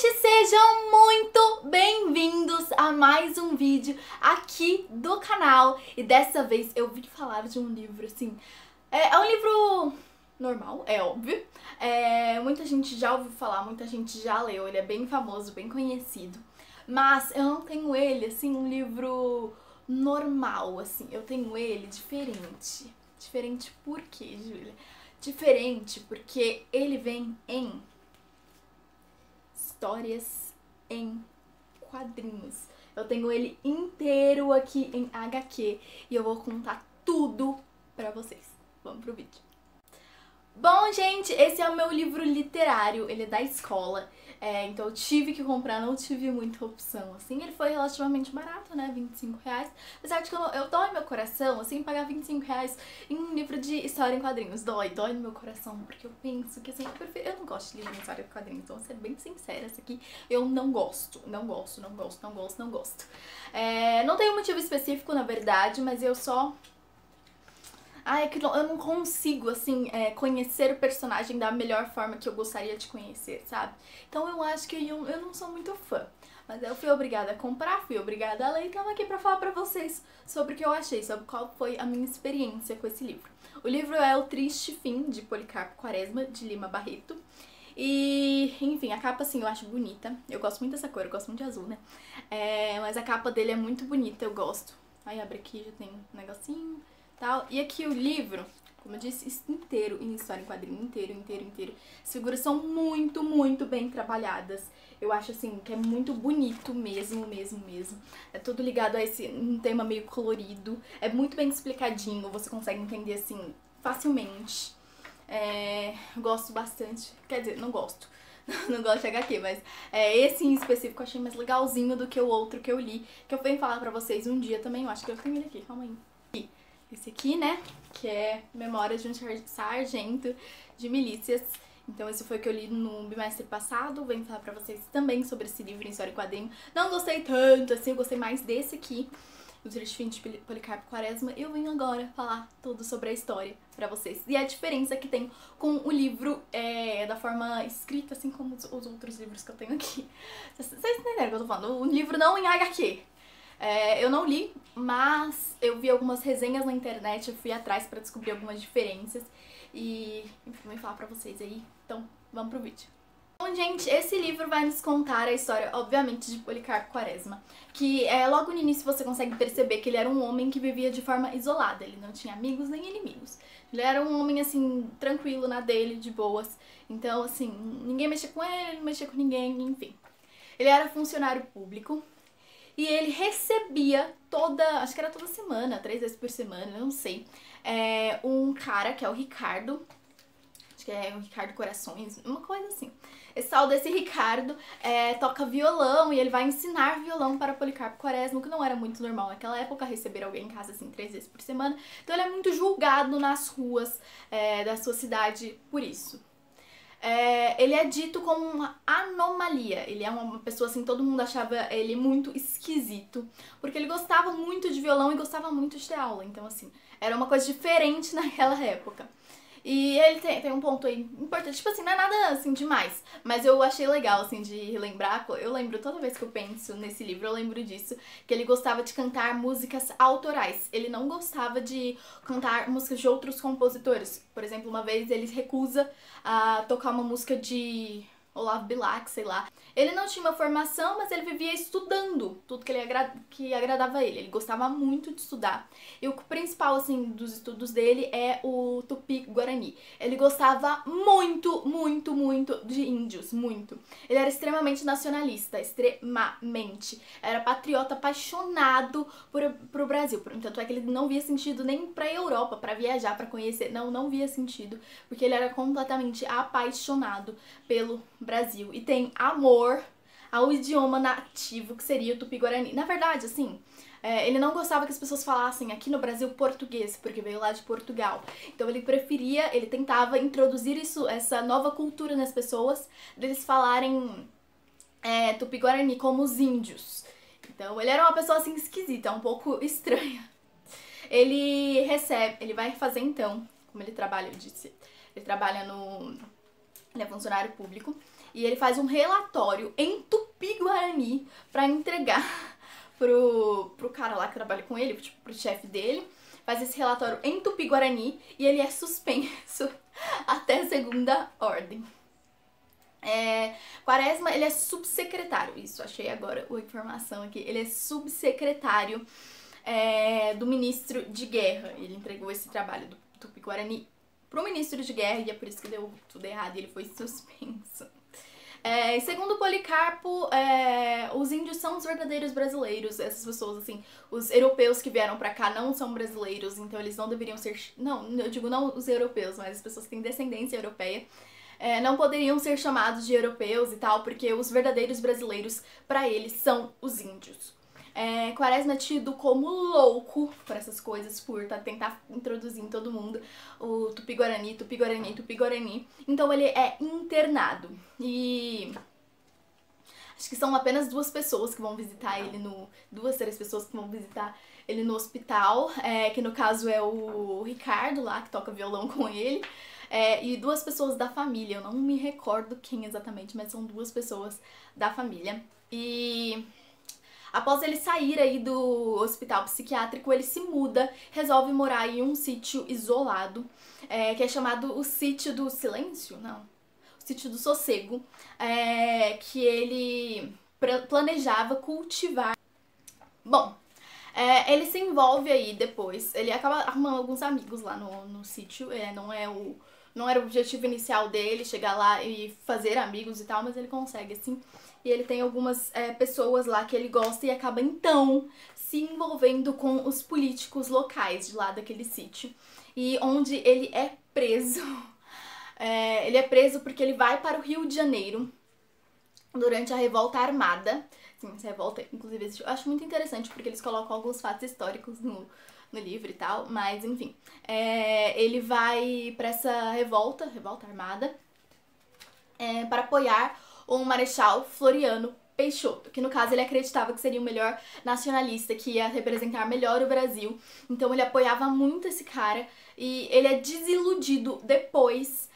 gente, sejam muito bem-vindos a mais um vídeo aqui do canal. E dessa vez eu vim falar de um livro, assim, é um livro normal, é óbvio. Muita gente já ouviu falar, muita gente já leu, ele é bem famoso, bem conhecido. Mas eu não tenho ele, assim, um livro normal, assim, eu tenho ele diferente. Diferente por quê, Júlia? Diferente porque ele vem em histórias em quadrinhos. Eu tenho ele inteiro aqui em HQ e eu vou contar tudo pra vocês. Vamos pro vídeo. Bom, gente, esse é o meu livro literário, ele é da escola, então eu tive que comprar, não tive muita opção, assim, ele foi relativamente barato, né, R$25, apesar de que eu dói meu coração, assim, pagar R$25 em um livro de história em quadrinhos, dói no meu coração, porque eu penso que, assim, eu não gosto de livro de história em quadrinhos, então vou ser bem sincera, essa aqui eu não gosto. Não tenho motivo específico, na verdade, mas eu só... é que eu não consigo, assim, conhecer o personagem da melhor forma que eu gostaria de conhecer, sabe? Então eu acho que eu não sou muito fã. Mas eu fui obrigada a comprar, fui obrigada a ler e estamos aqui pra falar pra vocês sobre o que eu achei, sobre qual foi a minha experiência com esse livro. O livro é O Triste Fim, de Policarpo Quaresma, de Lima Barreto. E, enfim, a capa, assim, eu acho bonita. Eu gosto muito dessa cor, eu gosto muito de azul, né? Mas a capa dele é muito bonita, eu gosto. Aí abre aqui, já tem um negocinho. Tal. E aqui o livro, como eu disse, inteiro em história em quadrinho, inteiro. As figuras são muito bem trabalhadas. Eu acho, assim, que é muito bonito mesmo. É tudo ligado a um tema meio colorido. É muito bem explicadinho, você consegue entender, assim, facilmente. Gosto bastante, quer dizer, não gosto. Não gosto de HQ, mas esse em específico eu achei mais legalzinho do que o outro que eu li, que eu venho falar pra vocês um dia também. Eu acho que eu tenho ele aqui, calma aí. Esse aqui, né, que é Memórias de um Sargento de Milícias. Então esse foi o que eu li no bimestre passado. Venho falar pra vocês também sobre esse livro em história e quadrinho. Não gostei tanto, assim, eu gostei mais desse aqui, O Triste Fim de Policarpo Quaresma. E eu venho agora falar tudo sobre a história pra vocês. E a diferença que tem com o livro da forma escrita, assim como os outros livros que eu tenho aqui. Vocês entenderam o que eu tô falando? O livro não em HQ. Eu não li, mas eu vi algumas resenhas na internet, eu fui atrás pra descobrir algumas diferenças e, enfim, vou falar pra vocês aí, então vamos pro vídeo. Bom, gente, esse livro vai nos contar a história, obviamente, de Policarpo Quaresma, que logo no início você consegue perceber que ele era um homem que vivia de forma isolada, ele não tinha amigos nem inimigos. Ele era um homem, assim, tranquilo na dele, de boas, então, assim, ninguém mexia com ele, não mexia com ninguém, enfim. Ele era funcionário público. E ele recebia acho que era toda semana, 3 vezes por semana, eu não sei, um cara que é o Ricardo, acho que é o Ricardo Corações, uma coisa assim. Esse tal desse Ricardo toca violão e ele vai ensinar violão para Policarpo Quaresma, o que não era muito normal naquela época, receber alguém em casa assim 3 vezes por semana. Então ele é muito julgado nas ruas da sua cidade por isso. Ele é dito como uma anomalia, ele é uma pessoa assim, todo mundo achava ele muito esquisito, porque ele gostava muito de violão e gostava muito de ter aula, então assim, era uma coisa diferente naquela época. E ele tem um ponto aí importante, tipo assim, não é nada assim demais, mas eu achei legal assim de relembrar, eu lembro toda vez que eu penso nesse livro, eu lembro disso, que ele gostava de cantar músicas autorais, ele não gostava de cantar músicas de outros compositores. Por exemplo, uma vez ele recusa a tocar uma música de Olavo Bilac, sei lá. Ele não tinha uma formação, mas ele vivia estudando tudo que agradava ele. Ele gostava muito de estudar. E o principal, assim, dos estudos dele é o Tupi-Guarani. Ele gostava muito de índios, muito. Ele era extremamente nacionalista, extremamente. Era patriota apaixonado pro Brasil. Tanto é que ele não via sentido nem pra Europa, pra viajar, pra conhecer. Não via sentido, porque ele era completamente apaixonado pelo Brasil e tem amor ao idioma nativo que seria o Tupi-Guarani. Na verdade, assim, ele não gostava que as pessoas falassem aqui no Brasil português, porque veio lá de Portugal. Então ele tentava introduzir essa nova cultura nas pessoas, deles falarem Tupi-Guarani como os índios. Então ele era uma pessoa assim esquisita, um pouco estranha. Ele vai fazer então, como ele trabalha, eu disse, ele trabalha ele é funcionário público, e ele faz um relatório em Tupi-Guarani pra entregar pro cara lá que trabalha com ele, tipo, pro chefe dele. Faz esse relatório em Tupi-Guarani e ele é suspenso até segunda ordem. Quaresma, ele é subsecretário, isso, achei agora a informação aqui, ele é subsecretário do ministro de guerra. Ele entregou esse trabalho do Tupi-Guarani pro ministro de guerra e é por isso que deu tudo errado e ele foi suspenso. Segundo Policarpo, os índios são os verdadeiros brasileiros. Essas pessoas, assim, os europeus que vieram pra cá não são brasileiros, então eles não deveriam ser... Não, eu digo não os europeus, mas as pessoas que têm descendência europeia. Não poderiam ser chamados de europeus e tal, porque os verdadeiros brasileiros, pra eles, são os índios. Quaresma é tido como louco por essas coisas, por tentar introduzir em todo mundo o Tupi-Guarani, Tupi-Guarani, Tupi-Guarani. Então ele é internado. E acho que são apenas 2 pessoas que vão visitar ele no... 2, 3 pessoas que vão visitar ele no hospital, que no caso é o Ricardo lá, que toca violão com ele. E 2 pessoas da família, eu não me recordo quem exatamente, mas são 2 pessoas da família. E após ele sair aí do hospital psiquiátrico, ele se muda, resolve morar em um sítio isolado, que é chamado o Sítio do Silêncio, não, o Sítio do Sossego, que ele planejava cultivar. Bom, ele se envolve aí depois, ele acaba arrumando alguns amigos lá no sítio, não era o objetivo inicial dele, chegar lá e fazer amigos e tal, mas ele consegue, assim. E ele tem algumas pessoas lá que ele gosta e acaba, então, se envolvendo com os políticos locais de lá daquele sítio. E onde ele é preso. Ele é preso porque ele vai para o Rio de Janeiro durante a Revolta Armada. Sim, essa revolta, inclusive, eu acho muito interessante porque eles colocam alguns fatos históricos no livro e tal, mas enfim. Ele vai pra essa revolta armada, para apoiar o Marechal Floriano Peixoto, que no caso ele acreditava que seria o melhor nacionalista, que ia representar melhor o Brasil. Então ele apoiava muito esse cara e ele é desiludido depois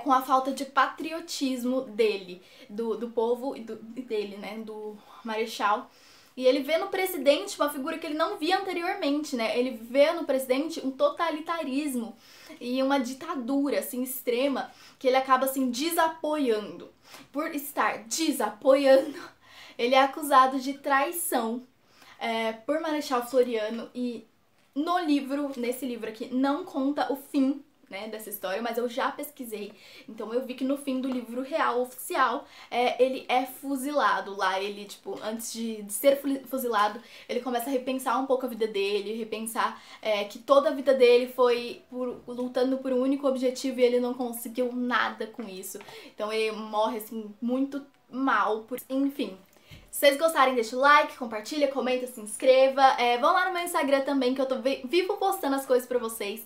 com a falta de patriotismo dele, do povo e dele, né, do Marechal. E ele vê no presidente uma figura que ele não via anteriormente, né? Ele vê no presidente um totalitarismo e uma ditadura, assim, extrema, que ele acaba, assim, desapoiando. Por estar desapoiando, ele é acusado de traição por Marechal Floriano e nesse livro aqui, não conta o fim, né, dessa história, mas eu já pesquisei, então eu vi que no fim do livro real, oficial, ele é fuzilado lá. Ele, tipo, antes de ser fuzilado, ele começa a repensar um pouco a vida dele, repensar que toda a vida dele foi lutando por um único objetivo e ele não conseguiu nada com isso. Então ele morre, assim, muito mal, enfim. Se vocês gostarem, deixa o like, compartilha, comenta, se inscreva. Vão lá no meu Instagram também, que eu tô vivo postando as coisas pra vocês.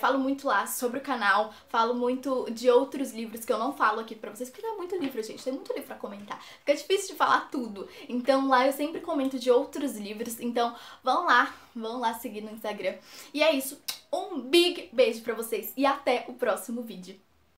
Falo muito lá sobre o canal, falo muito de outros livros que eu não falo aqui pra vocês, porque tem muito livro, gente, tem muito livro pra comentar. Fica difícil de falar tudo. Então lá eu sempre comento de outros livros, então vão lá seguir no Instagram. E é isso, um big beijo pra vocês e até o próximo vídeo.